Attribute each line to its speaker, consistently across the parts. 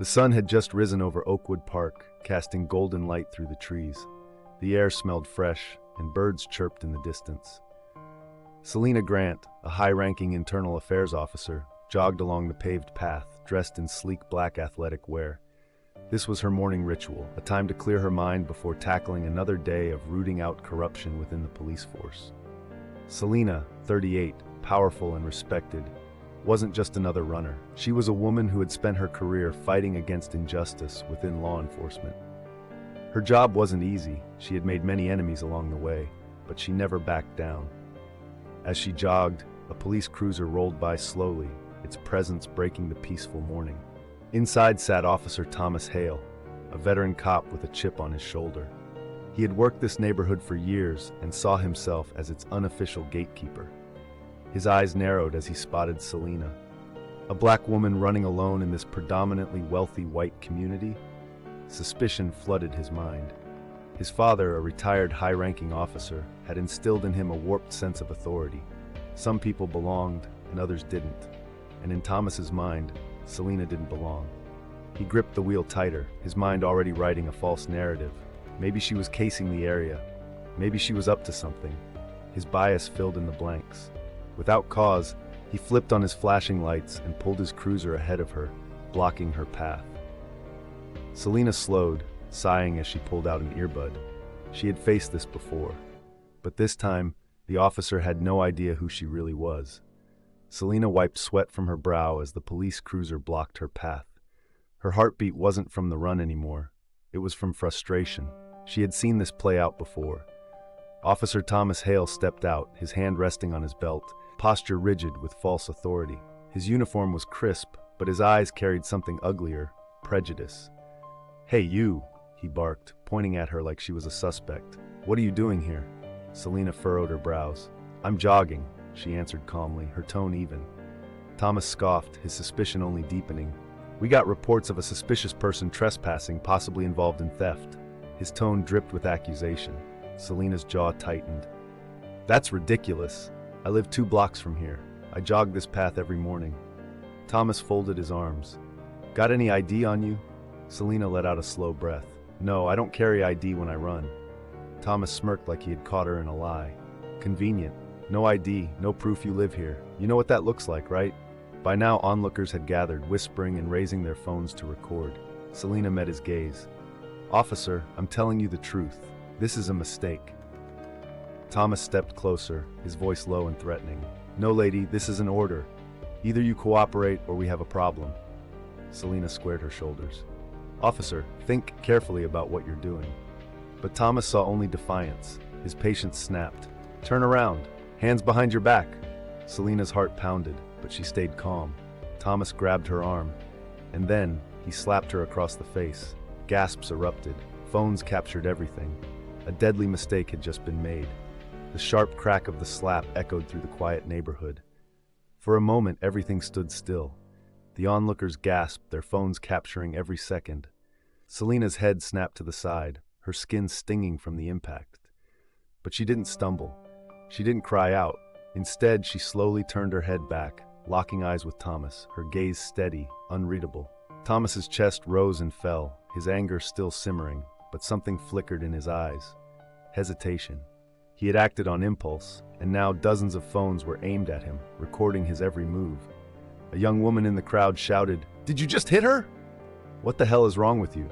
Speaker 1: The sun had just risen over Oakwood Park, casting golden light through the trees. The air smelled fresh, and birds chirped in the distance. Selina Grant, a high-ranking internal affairs officer, jogged along the paved path, dressed in sleek black athletic wear. This was her morning ritual, a time to clear her mind before tackling another day of rooting out corruption within the police force. Selina, 38, powerful and respected, wasn't just another runner. She was a woman who had spent her career fighting against injustice within law enforcement. Her job wasn't easy. She had made many enemies along the way, but she never backed down. As she jogged, a police cruiser rolled by slowly, its presence breaking the peaceful morning. Inside sat Officer Thomas Hale, a veteran cop with a chip on his shoulder. He had worked this neighborhood for years and saw himself as its unofficial gatekeeper. His eyes narrowed as he spotted Selina, a black woman running alone in this predominantly wealthy white community. Suspicion flooded his mind. His father, a retired high-ranking officer, had instilled in him a warped sense of authority. Some people belonged and others didn't. And in Thomas's mind, Selina didn't belong. He gripped the wheel tighter, his mind already writing a false narrative. Maybe she was casing the area. Maybe she was up to something. His bias filled in the blanks. Without cause, he flipped on his flashing lights and pulled his cruiser ahead of her, blocking her path. Selina slowed, sighing as she pulled out an earbud. She had faced this before, but this time, the officer had no idea who she really was. Selina wiped sweat from her brow as the police cruiser blocked her path. Her heartbeat wasn't from the run anymore. It was from frustration. She had seen this play out before. Officer Thomas Hale stepped out, his hand resting on his belt, posture rigid with false authority. His uniform was crisp, but his eyes carried something uglier, prejudice. "Hey, you," he barked, pointing at her like she was a suspect. "What are you doing here?" Selina furrowed her brows. "I'm jogging," she answered calmly, her tone even. Thomas scoffed, his suspicion only deepening. "We got reports of a suspicious person trespassing, possibly involved in theft." His tone dripped with accusation. Selina's jaw tightened. "That's ridiculous. I live 2 blocks from here. I jog this path every morning." Thomas folded his arms. "Got any ID on you?" Selina let out a slow breath. "No, I don't carry ID when I run." Thomas smirked like he had caught her in a lie. "Convenient. No ID, no proof you live here. You know what that looks like, right?" By now, onlookers had gathered, whispering and raising their phones to record. Selina met his gaze. "Officer, I'm telling you the truth. This is a mistake." Thomas stepped closer, his voice low and threatening. "No, lady, this is an order. Either you cooperate or we have a problem." Selina squared her shoulders. "Officer, think carefully about what you're doing." But Thomas saw only defiance. His patience snapped. "Turn around. Hands behind your back." Selina's heart pounded, but she stayed calm. Thomas grabbed her arm, and then he slapped her across the face. Gasps erupted. Phones captured everything. A deadly mistake had just been made. The sharp crack of the slap echoed through the quiet neighborhood. For a moment, everything stood still. The onlookers gasped, their phones capturing every second. Selina's head snapped to the side, her skin stinging from the impact. But she didn't stumble. She didn't cry out. Instead, she slowly turned her head back, locking eyes with Thomas, her gaze steady, unreadable. Thomas's chest rose and fell, his anger still simmering, but something flickered in his eyes. Hesitation. He had acted on impulse, and now dozens of phones were aimed at him, recording his every move. A young woman in the crowd shouted, "Did you just hit her?" "What the hell is wrong with you?"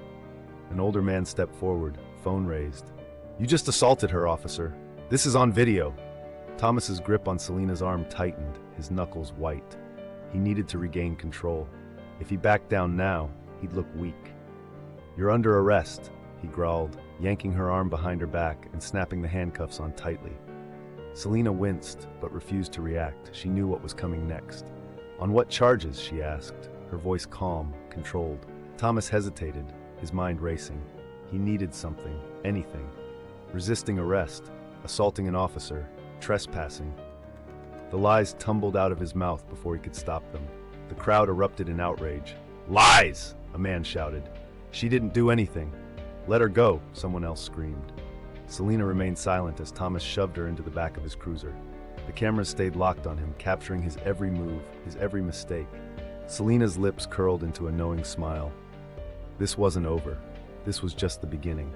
Speaker 1: An older man stepped forward, phone raised. "You just assaulted her, officer. This is on video." Thomas's grip on Selina's arm tightened, his knuckles white. He needed to regain control. If he backed down now, he'd look weak. "You're under arrest," he growled, yanking her arm behind her back and snapping the handcuffs on tightly. Selina winced, but refused to react. She knew what was coming next. "On what charges?" she asked, her voice calm, controlled. Thomas hesitated, his mind racing. He needed something, anything. Resisting arrest, assaulting an officer, trespassing. The lies tumbled out of his mouth before he could stop them. The crowd erupted in outrage. "Lies!" a man shouted. "She didn't do anything." "Let her go," someone else screamed. Selina remained silent as Thomas shoved her into the back of his cruiser. The cameras stayed locked on him, capturing his every move, his every mistake. Selina's lips curled into a knowing smile. This wasn't over. This was just the beginning.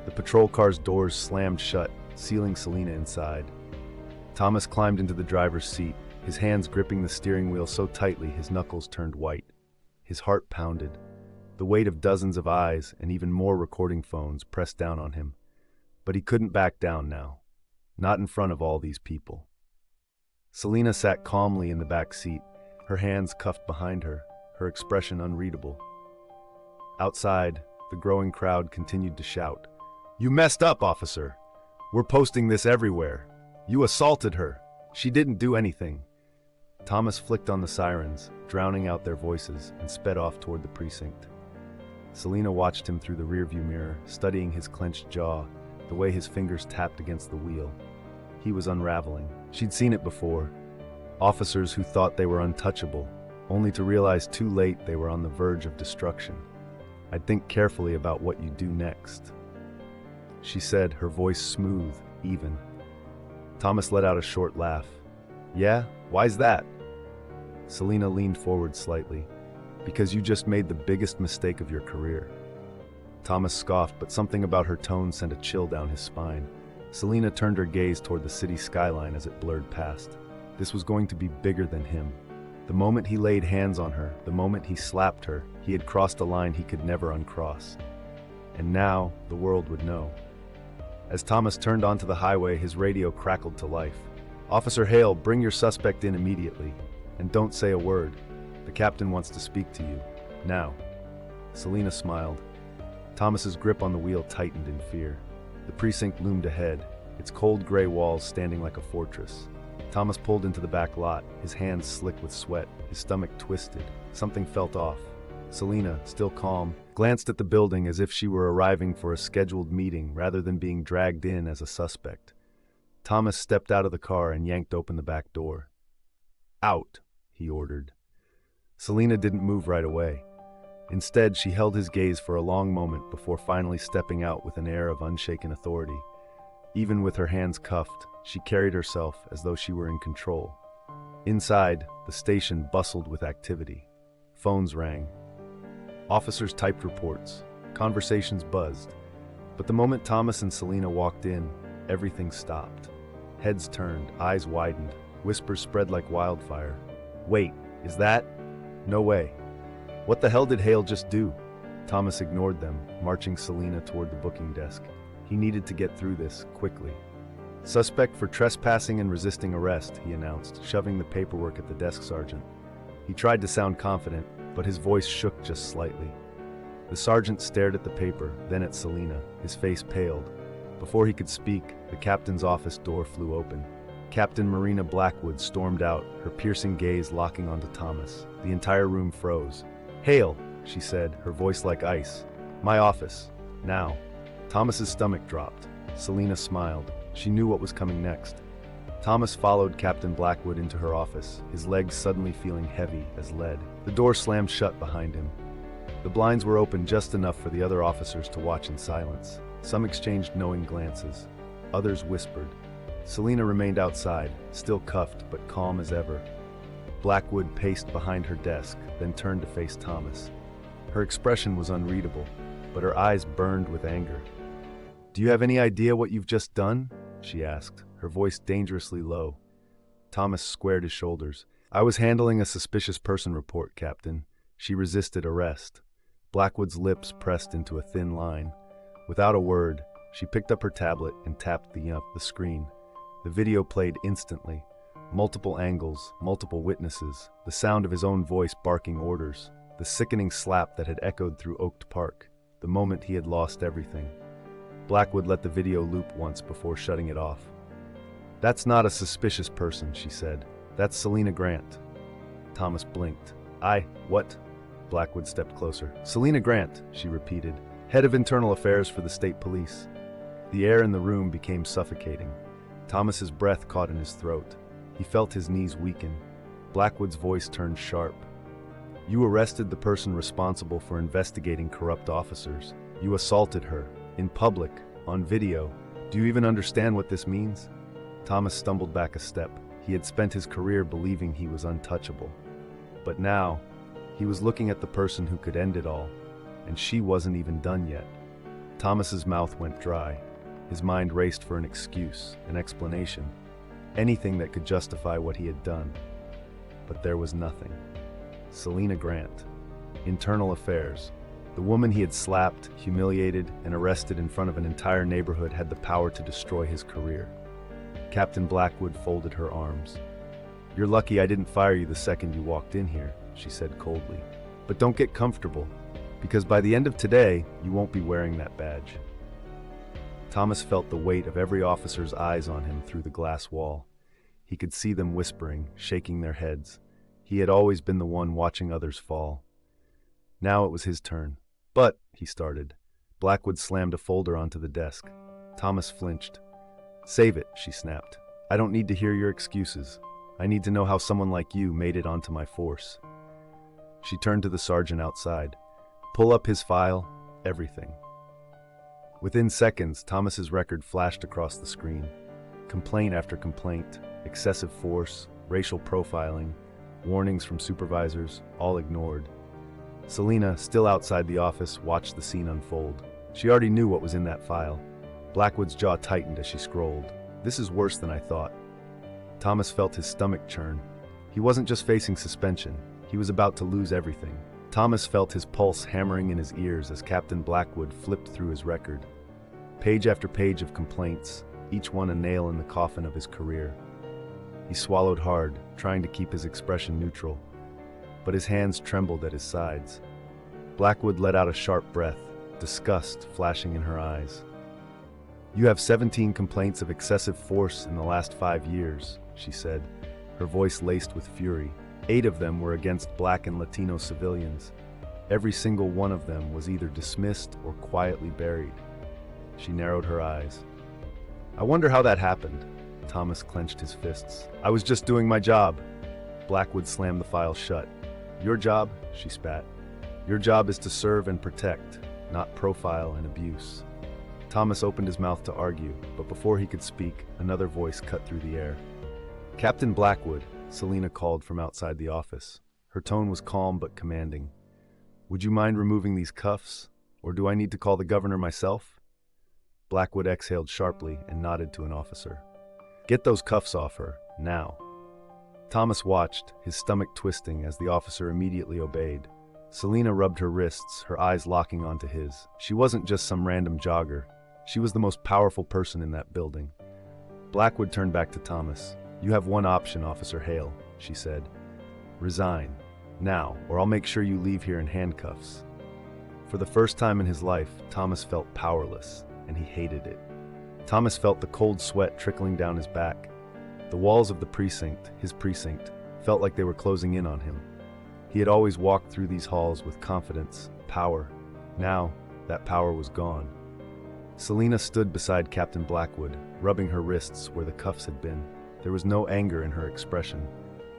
Speaker 1: The patrol car's doors slammed shut, sealing Selina inside. Thomas climbed into the driver's seat, his hands gripping the steering wheel so tightly his knuckles turned white. His heart pounded. The weight of dozens of eyes and even more recording phones pressed down on him. But he couldn't back down now. Not in front of all these people. Selina sat calmly in the back seat, her hands cuffed behind her, her expression unreadable. Outside, the growing crowd continued to shout, "You messed up, officer! We're posting this everywhere! You assaulted her! She didn't do anything!" Thomas flicked on the sirens, drowning out their voices, and sped off toward the precinct. Selina watched him through the rearview mirror, studying his clenched jaw, the way his fingers tapped against the wheel. He was unraveling. She'd seen it before. Officers who thought they were untouchable, only to realize too late they were on the verge of destruction. "I'd think carefully about what you do next," she said, her voice smooth, even. Thomas let out a short laugh. "Yeah? Why's that?" Selina leaned forward slightly. "Because you just made the biggest mistake of your career." Thomas scoffed, but something about her tone sent a chill down his spine. Selina turned her gaze toward the city skyline as it blurred past. This was going to be bigger than him. The moment he laid hands on her, the moment he slapped her, he had crossed a line he could never uncross. And now, the world would know. As Thomas turned onto the highway, his radio crackled to life. "Officer Hale, bring your suspect in immediately. And don't say a word. The captain wants to speak to you. Now." Selina smiled. Thomas's grip on the wheel tightened in fear. The precinct loomed ahead, its cold gray walls standing like a fortress. Thomas pulled into the back lot, his hands slick with sweat, his stomach twisted. Something felt off. Selina, still calm, glanced at the building as if she were arriving for a scheduled meeting rather than being dragged in as a suspect. Thomas stepped out of the car and yanked open the back door. "Out," he ordered. Selina didn't move right away. Instead, she held his gaze for a long moment before finally stepping out with an air of unshaken authority. Even with her hands cuffed, she carried herself as though she were in control. Inside, the station bustled with activity. Phones rang. Officers typed reports. Conversations buzzed. But the moment Thomas and Selina walked in, everything stopped. Heads turned, eyes widened, whispers spread like wildfire. "Wait, is that? No way. What the hell did Hale just do?" Thomas ignored them, marching Selina toward the booking desk. He needed to get through this, quickly. "Suspect for trespassing and resisting arrest," he announced, shoving the paperwork at the desk sergeant. He tried to sound confident, but his voice shook just slightly. The sergeant stared at the paper, then at Selina. His face paled. Before he could speak, the captain's office door flew open. Captain Marina Blackwood stormed out, her piercing gaze locking onto Thomas. The entire room froze. "Hale," she said, her voice like ice. "My office. Now." Thomas's stomach dropped. Selina smiled. She knew what was coming next. Thomas followed Captain Blackwood into her office, his legs suddenly feeling heavy as lead. The door slammed shut behind him. The blinds were open just enough for the other officers to watch in silence. Some exchanged knowing glances. Others whispered. Selina remained outside, still cuffed but calm as ever. Blackwood paced behind her desk, then turned to face Thomas. Her expression was unreadable, but her eyes burned with anger. "Do you have any idea what you've just done?" she asked, her voice dangerously low. Thomas squared his shoulders. "I was handling a suspicious person report, Captain. She resisted arrest." Blackwood's lips pressed into a thin line. Without a word, she picked up her tablet and tapped the screen. The video played instantly. Multiple angles, multiple witnesses, the sound of his own voice barking orders, the sickening slap that had echoed through Oak Park, the moment he had lost everything. Blackwood let the video loop once before shutting it off. "That's not a suspicious person," she said. "That's Selina Grant." Thomas blinked. What?" Blackwood stepped closer. "Selina Grant," she repeated, "head of internal affairs for the state police." The air in the room became suffocating. Thomas's breath caught in his throat. He felt his knees weaken. Blackwood's voice turned sharp. "You arrested the person responsible for investigating corrupt officers. You assaulted her. In public. On video. Do you even understand what this means?" Thomas stumbled back a step. He had spent his career believing he was untouchable. But now, he was looking at the person who could end it all. and she wasn't even done yet. Thomas's mouth went dry. His mind raced for an excuse, an explanation, anything that could justify what he had done. But there was nothing. Selina Grant, Internal Affairs. The woman he had slapped, humiliated, and arrested in front of an entire neighborhood had the power to destroy his career. Captain Blackwood folded her arms. "You're lucky I didn't fire you the second you walked in here," she said coldly. "But don't get comfortable, because by the end of today, you won't be wearing that badge." Thomas felt the weight of every officer's eyes on him through the glass wall. He could see them whispering, shaking their heads. He had always been the one watching others fall. Now it was his turn. "But," he started. Blackwood slammed a folder onto the desk. Thomas flinched. "Save it," she snapped. "I don't need to hear your excuses. I need to know how someone like you made it onto my force." She turned to the sergeant outside. "Pull up his file, everything." Within seconds, Thomas's record flashed across the screen. Complaint after complaint, excessive force, racial profiling, warnings from supervisors, all ignored. Selina, still outside the office, watched the scene unfold. She already knew what was in that file. Blackwood's jaw tightened as she scrolled. "This is worse than I thought." Thomas felt his stomach churn. He wasn't just facing suspension. He was about to lose everything. Thomas felt his pulse hammering in his ears as Captain Blackwood flipped through his record. Page after page of complaints, each one a nail in the coffin of his career. He swallowed hard, trying to keep his expression neutral, but his hands trembled at his sides. Blackwood let out a sharp breath, disgust flashing in her eyes. "You have 17 complaints of excessive force in the last 5 years, she said, her voice laced with fury. 8 of them were against Black and Latino civilians. Every single one of them was either dismissed or quietly buried. She narrowed her eyes. "I wonder how that happened." Thomas clenched his fists. "I was just doing my job." Blackwood slammed the file shut. "Your job?" she spat. "Your job is to serve and protect, not profile and abuse." Thomas opened his mouth to argue, but before he could speak, another voice cut through the air. "Captain Blackwood," Selina called from outside the office. Her tone was calm but commanding. "Would you mind removing these cuffs, or do I need to call the governor myself?" Blackwood exhaled sharply and nodded to an officer. "Get those cuffs off her, now." Thomas watched, his stomach twisting as the officer immediately obeyed. Selina rubbed her wrists, her eyes locking onto his. She wasn't just some random jogger. She was the most powerful person in that building. Blackwood turned back to Thomas. "You have one option, Officer Hale," she said. "Resign. Now, or I'll make sure you leave here in handcuffs." For the first time in his life, Thomas felt powerless, and he hated it. Thomas felt the cold sweat trickling down his back. The walls of the precinct, his precinct, felt like they were closing in on him. He had always walked through these halls with confidence, power. Now, that power was gone. Selina stood beside Captain Blackwood, rubbing her wrists where the cuffs had been. There was no anger in her expression.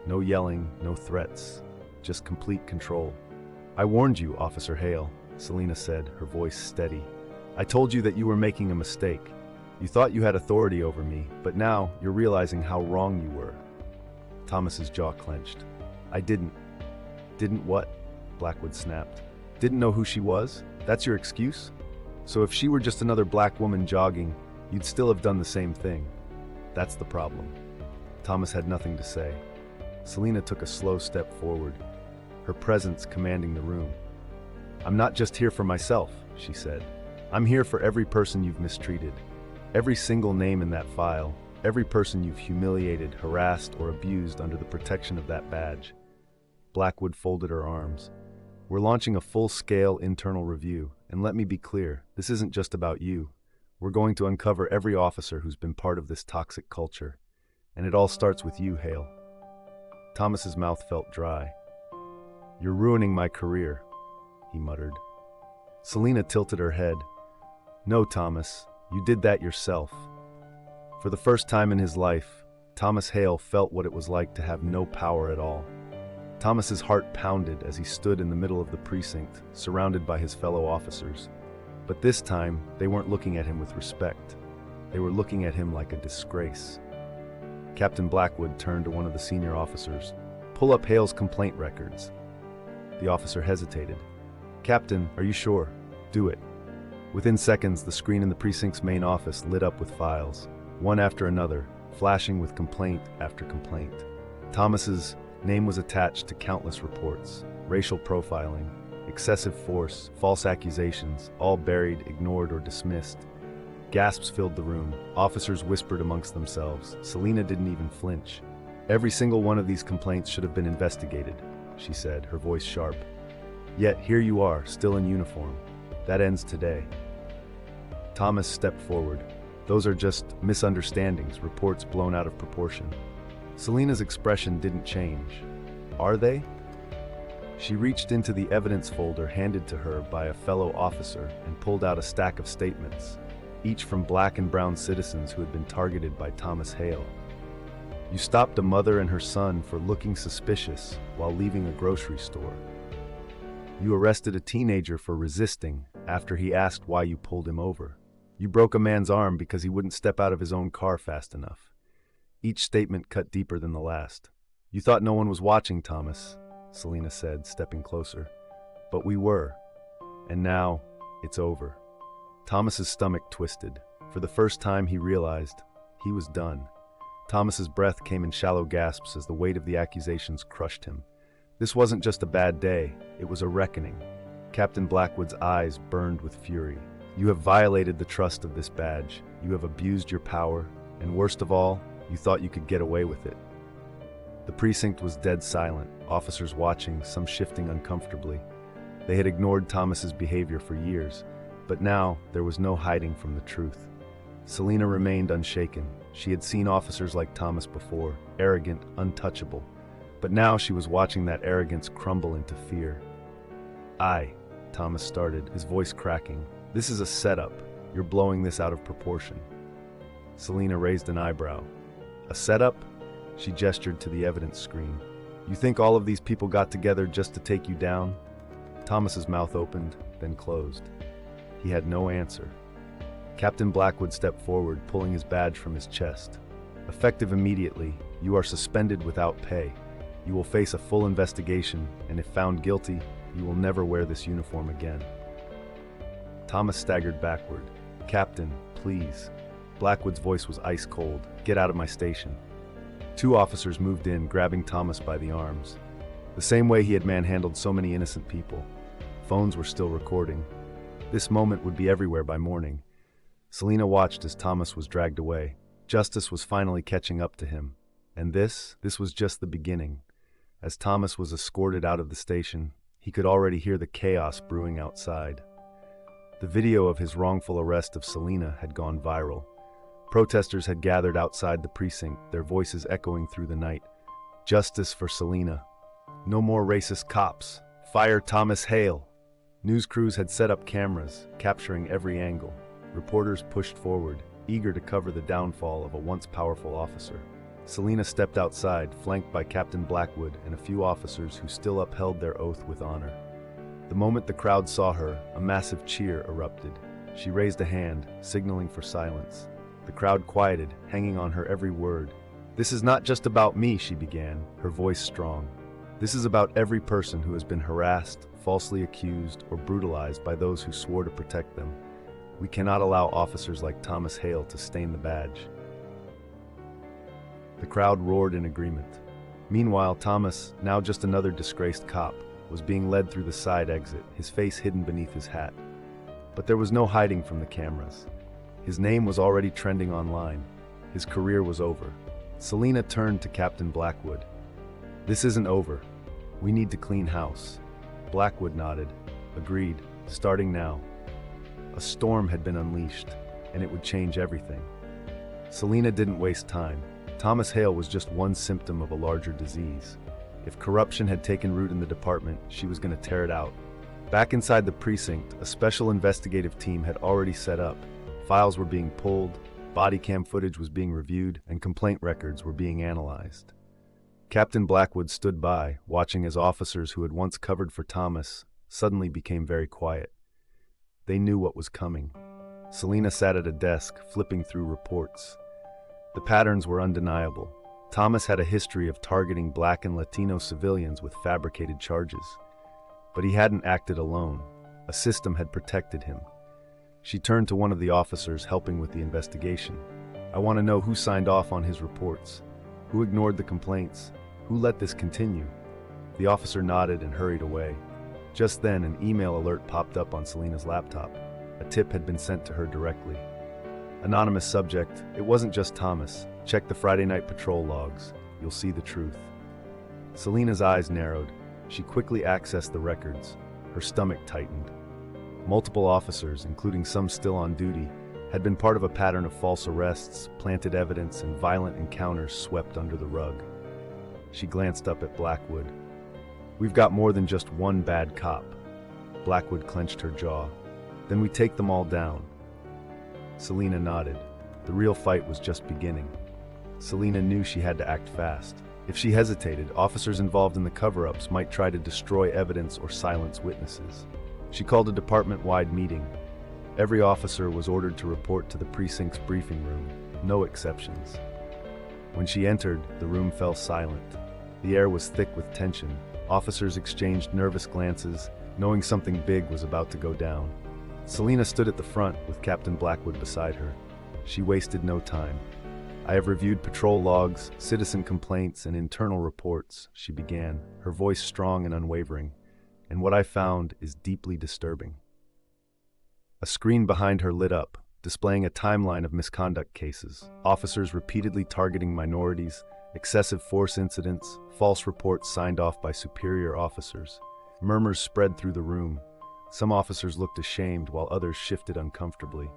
Speaker 1: No yelling, no threats. Just complete control. "I warned you, Officer Hale," Selina said, her voice steady. "I told you that you were making a mistake. You thought you had authority over me, but now you're realizing how wrong you were." Thomas's jaw clenched. "I didn't." "Didn't what?" Blackwood snapped. "Didn't know who she was? That's your excuse? So if she were just another black woman jogging, you'd still have done the same thing. That's the problem." Thomas had nothing to say. Selina took a slow step forward, her presence commanding the room. "I'm not just here for myself," she said. "I'm here for every person you've mistreated. Every single name in that file, every person you've humiliated, harassed, or abused under the protection of that badge." Blackwood folded her arms. "We're launching a full-scale internal review, and let me be clear, this isn't just about you. We're going to uncover every officer who's been part of this toxic culture. And it all starts with you, Hale." Thomas's mouth felt dry. "You're ruining my career," he muttered. Selina tilted her head. "No, Thomas, you did that yourself." For the first time in his life, Thomas Hale felt what it was like to have no power at all. Thomas's heart pounded as he stood in the middle of the precinct, surrounded by his fellow officers. But this time, they weren't looking at him with respect. They were looking at him like a disgrace. Captain Blackwood turned to one of the senior officers. "Pull up Hale's complaint records." The officer hesitated. "Captain, are you sure? Do it." Within seconds, the screen in the precinct's main office lit up with files, one after another, flashing with complaint after complaint. Thomas's name was attached to countless reports: racial profiling, excessive force, false accusations, all buried, ignored, or dismissed. Gasps filled the room. Officers whispered amongst themselves. Selina didn't even flinch. "Every single one of these complaints should have been investigated," she said, her voice sharp. "Yet here you are, still in uniform. That ends today." Thomas stepped forward. "Those are just misunderstandings, reports blown out of proportion." Selina's expression didn't change. "Are they?" She reached into the evidence folder handed to her by a fellow officer and pulled out a stack of statements, each from black and brown citizens who had been targeted by Thomas Hale. "You stopped a mother and her son for looking suspicious while leaving a grocery store. You arrested a teenager for resisting after he asked why you pulled him over. You broke a man's arm because he wouldn't step out of his own car fast enough." Each statement cut deeper than the last. "You thought no one was watching, Thomas," Selina said, stepping closer. "But we were. And now, it's over." Thomas's stomach twisted. For the first time, he realized he was done. Thomas's breath came in shallow gasps as the weight of the accusations crushed him. This wasn't just a bad day, it was a reckoning. Captain Blackwood's eyes burned with fury. "You have violated the trust of this badge. You have abused your power, and worst of all, you thought you could get away with it." The precinct was dead silent, officers watching, some shifting uncomfortably. They had ignored Thomas's behavior for years, but now there was no hiding from the truth. Selina remained unshaken. She had seen officers like Thomas before, arrogant, untouchable. But now she was watching that arrogance crumble into fear. Thomas started, his voice cracking. "This is a setup. You're blowing this out of proportion." Selina raised an eyebrow. "A setup?" She gestured to the evidence screen. "You think all of these people got together just to take you down?" Thomas's mouth opened, then closed. He had no answer. Captain Blackwood stepped forward, pulling his badge from his chest. "Effective immediately, you are suspended without pay. You will face a full investigation, and if found guilty, you will never wear this uniform again." Thomas staggered backward. "Captain, please." Blackwood's voice was ice cold. "Get out of my station." Two officers moved in, grabbing Thomas by the arms. The same way he had manhandled so many innocent people. Phones were still recording. This moment would be everywhere by morning. Selina watched as Thomas was dragged away. Justice was finally catching up to him. And this was just the beginning. As Thomas was escorted out of the station, he could already hear the chaos brewing outside. The video of his wrongful arrest of Selina had gone viral. Protesters had gathered outside the precinct, their voices echoing through the night. "Justice for Selina. No more racist cops. Fire Thomas Hale." News crews had set up cameras, capturing every angle. Reporters pushed forward, eager to cover the downfall of a once powerful officer. Selina stepped outside, flanked by Captain Blackwood and a few officers who still upheld their oath with honor. The moment the crowd saw her, a massive cheer erupted. She raised a hand, signaling for silence. The crowd quieted, hanging on her every word. "This is not just about me," she began, her voice strong. "This is about every person who has been harassed, falsely accused, or brutalized by those who swore to protect them. We cannot allow officers like Thomas Hale to stain the badge." The crowd roared in agreement. Meanwhile, Thomas, now just another disgraced cop, was being led through the side exit, his face hidden beneath his hat. But there was no hiding from the cameras. His name was already trending online. His career was over. Selina turned to Captain Blackwood. "This isn't over. We need to clean house." Blackwood nodded. "Agreed. Starting now." A storm had been unleashed, and it would change everything. Selina didn't waste time. Thomas Hale was just one symptom of a larger disease. If corruption had taken root in the department, she was going to tear it out. Back inside the precinct, a special investigative team had already set up. Files were being pulled, body cam footage was being reviewed, and complaint records were being analyzed. Captain Blackwood stood by, watching as officers who had once covered for Thomas suddenly became very quiet. They knew what was coming. Selina sat at a desk, flipping through reports. The patterns were undeniable. Thomas had a history of targeting Black and Latino civilians with fabricated charges. But he hadn't acted alone. A system had protected him. She turned to one of the officers helping with the investigation. "I want to know who signed off on his reports. Who ignored the complaints? Who let this continue?" The officer nodded and hurried away. Just then, an email alert popped up on Selina's laptop. A tip had been sent to her directly. Anonymous subject, "It wasn't just Thomas. Check the Friday night patrol logs. You'll see the truth." Selina's eyes narrowed. She quickly accessed the records. Her stomach tightened. Multiple officers, including some still on duty, had been part of a pattern of false arrests, planted evidence, and violent encounters swept under the rug. She glanced up at Blackwood. "We've got more than just one bad cop." Blackwood clenched her jaw. "Then we take them all down." Selina nodded. The real fight was just beginning. Selina knew she had to act fast. If she hesitated, officers involved in the cover-ups might try to destroy evidence or silence witnesses. She called a department-wide meeting. Every officer was ordered to report to the precinct's briefing room, no exceptions. When she entered, the room fell silent. The air was thick with tension. Officers exchanged nervous glances, knowing something big was about to go down. Selina stood at the front with Captain Blackwood beside her. She wasted no time. "I have reviewed patrol logs, citizen complaints, and internal reports," she began, her voice strong and unwavering. "And what I found is deeply disturbing." A screen behind her lit up, displaying a timeline of misconduct cases, officers repeatedly targeting minorities, excessive force incidents, false reports signed off by superior officers. Murmurs spread through the room. Some officers looked ashamed while others shifted uncomfortably.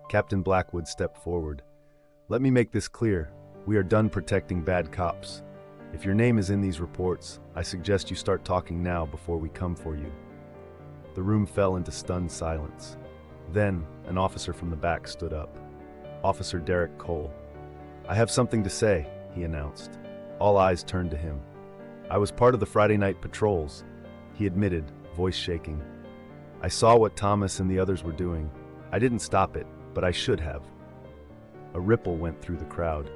Speaker 1: Captain Blackwood stepped forward. "Let me make this clear. We are done protecting bad cops. If your name is in these reports, I suggest you start talking now before we come for you." The room fell into stunned silence. Then, an officer from the back stood up. Officer Derek Cole. "I have something to say," he announced. All eyes turned to him. "I was part of the Friday night patrols," he admitted, voice shaking. "I saw what Thomas and the others were doing. I didn't stop it, but I should have." A ripple went through the crowd.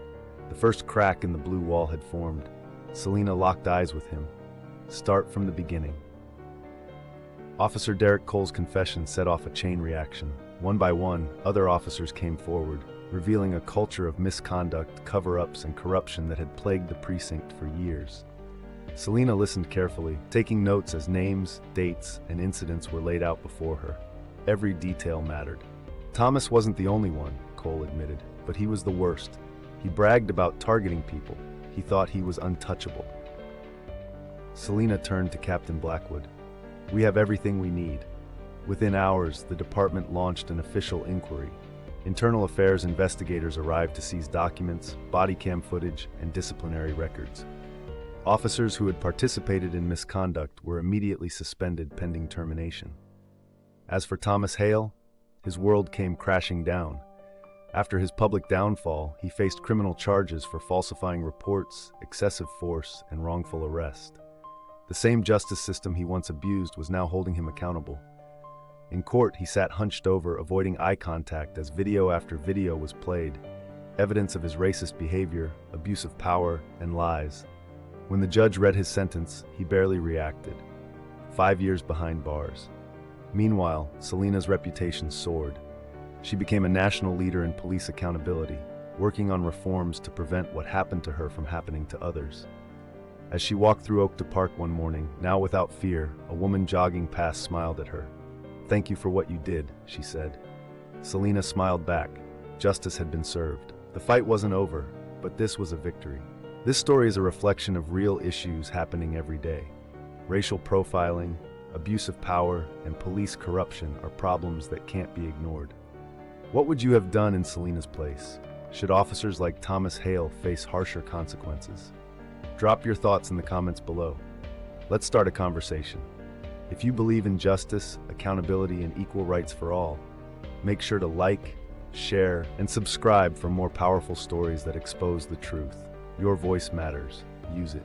Speaker 1: The first crack in the blue wall had formed. Selina locked eyes with him. "Start from the beginning." Officer Derek Cole's confession set off a chain reaction. One by one, other officers came forward, revealing a culture of misconduct, cover-ups, and corruption that had plagued the precinct for years. Selina listened carefully, taking notes as names, dates, and incidents were laid out before her. Every detail mattered. Thomas wasn't the only one, Cole admitted, but he was the worst. He bragged about targeting people. He thought he was untouchable. Selina turned to Captain Blackwood. "We have everything we need." Within hours, the department launched an official inquiry. Internal affairs investigators arrived to seize documents, body cam footage, and disciplinary records. Officers who had participated in misconduct were immediately suspended pending termination. As for Thomas Hale, his world came crashing down. After his public downfall, he faced criminal charges for falsifying reports, excessive force, and wrongful arrest. The same justice system he once abused was now holding him accountable. In court, he sat hunched over, avoiding eye contact as video after video was played, evidence of his racist behavior, abuse of power, and lies. When the judge read his sentence, he barely reacted. 5 years behind bars. Meanwhile, Selina's reputation soared. She became a national leader in police accountability, working on reforms to prevent what happened to her from happening to others. As she walked through Oakdale Park one morning, now without fear, a woman jogging past smiled at her. "Thank you for what you did," she said. Selina smiled back. Justice had been served. The fight wasn't over, but this was a victory. This story is a reflection of real issues happening every day. Racial profiling, abuse of power, and police corruption are problems that can't be ignored. What would you have done in Selina's place? Should officers like Thomas Hale face harsher consequences? Drop your thoughts in the comments below. Let's start a conversation. If you believe in justice, accountability, and equal rights for all, make sure to like, share, and subscribe for more powerful stories that expose the truth. Your voice matters. Use it.